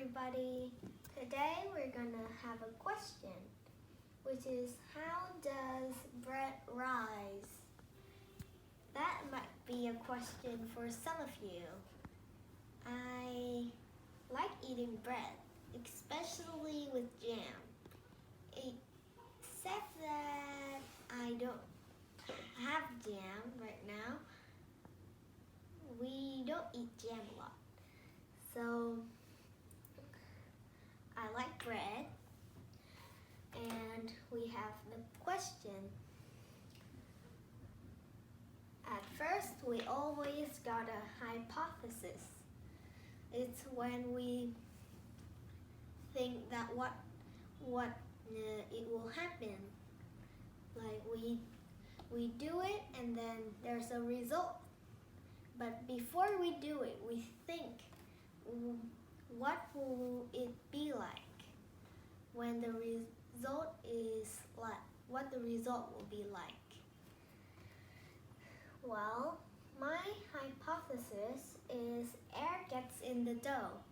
everybody. Today we're gonna have a question, which is how does bread rise? That might be a question for some of you. I like eating bread, especially with jam. Except that I don't have jam right now. We don't eat jam a lot. So I like bread, and we have the question. At first, we always got a hypothesis. It's when we think that what it will happen. Like we do it, and then there's a result. But before we do it, we think, what will it be like when the result is like, what the result will be like? Well, my hypothesis is air gets in the dough,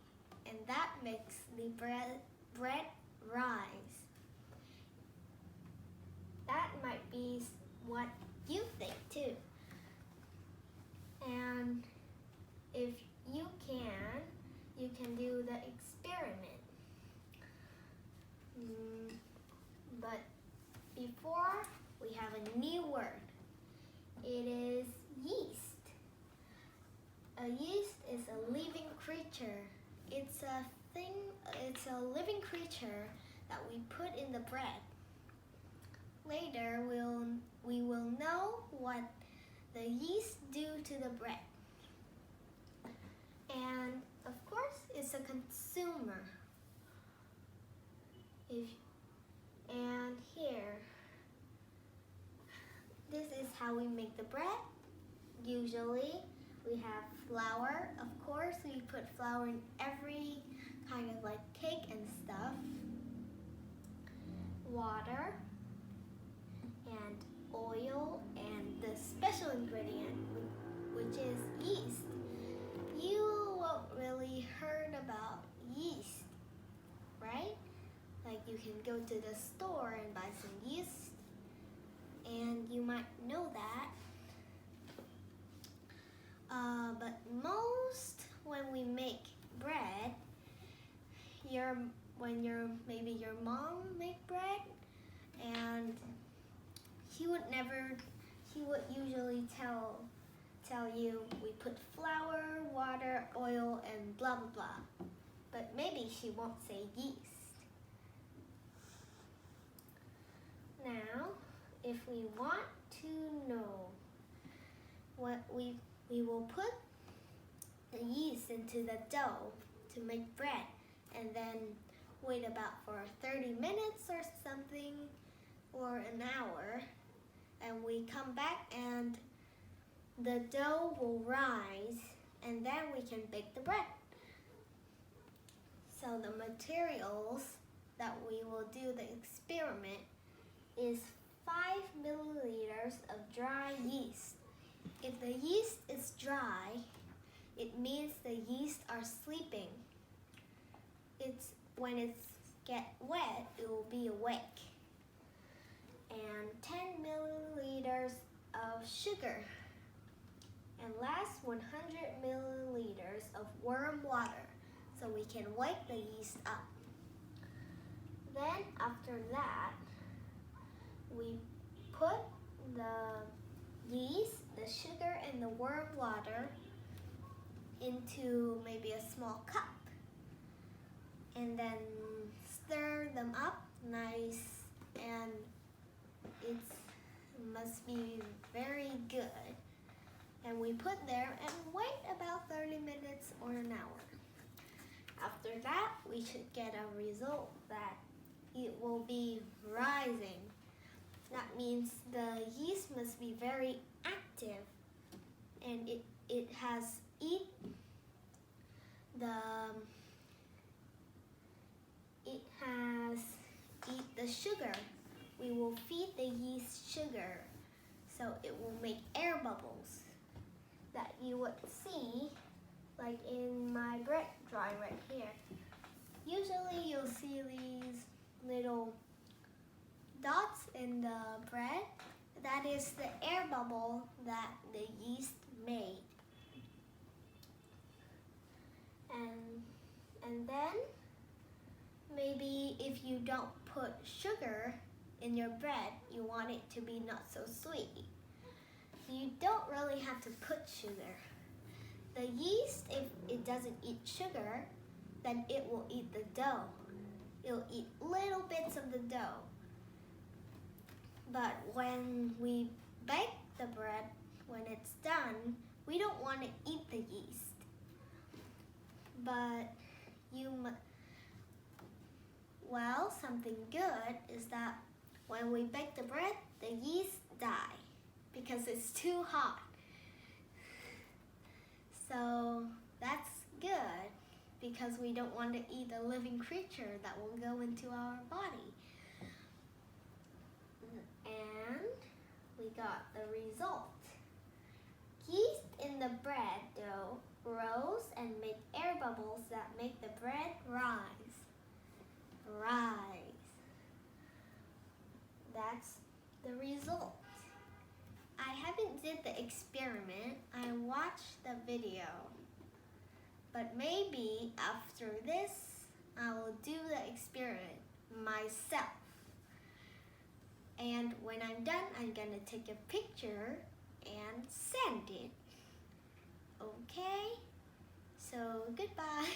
and that makes the bread rise. That might be what you think too. And if you can do the experiment. But before, we have a new word. It is yeast. A yeast is a living creature. It's a living creature that we put in the bread. Later, we will know what the yeast do to the bread. And of course, it's a consumer. And here, this is how we make the bread. Usually, we have flour. Of course, we put flour in every kind of like cake and stuff. Water and oil and the special ingredient, which is yeast. You won't really heard about yeast, right? Like you can go to the store and buy some yeast, and you might know that. But most when we make bread, maybe your mom make bread, and he would usually tell you we put flour, water, oil, and blah blah blah. But maybe she won't say yeast. Now, if we want to know what we will put the yeast into the dough to make bread, and then wait about for 30 minutes or something, or an hour, and we come back and the dough will rise, and then we can bake the bread. So the materials that we will do the experiment is 5 milliliters of dry yeast. If the yeast is dry, it means the yeast are sleeping. When it gets wet, it will be awake. And 10 milliliters of sugar. And last 100 milliliters of warm water, so we can wake the yeast up. Then after that, we put the yeast, the sugar, and the warm water into maybe a small cup, and then stir them up nice, and it must be very good. And we put there and wait about 30 minutes or an hour. After that, we should get a result that it will be rising. That means the yeast must be very active, and it has eat the sugar. We will feed the yeast sugar, so it will make air bubbles that you would see like in my bread drawing right here. usually you'll see these little dots in the bread. That is the air bubble that the yeast made. And then maybe if you don't put sugar in your bread, you want it to be not so sweet. You don't really have to put sugar. The yeast, if it doesn't eat sugar, then it will eat the dough. It'll eat little bits of the dough. But when we bake the bread, when it's done, we don't want to eat the yeast. But something good is that when we bake the bread, the yeast die because it's too hot. So that's good because we don't want to eat a living creature that will go into our body. And we got the result. Yeast in the bread dough rose and make air bubbles that make the bread rise. That's the result. I haven't did the experiment. I watched the video. But maybe after this, I will do the experiment myself. And when I'm done, I'm gonna take a picture and send it. Okay? So goodbye.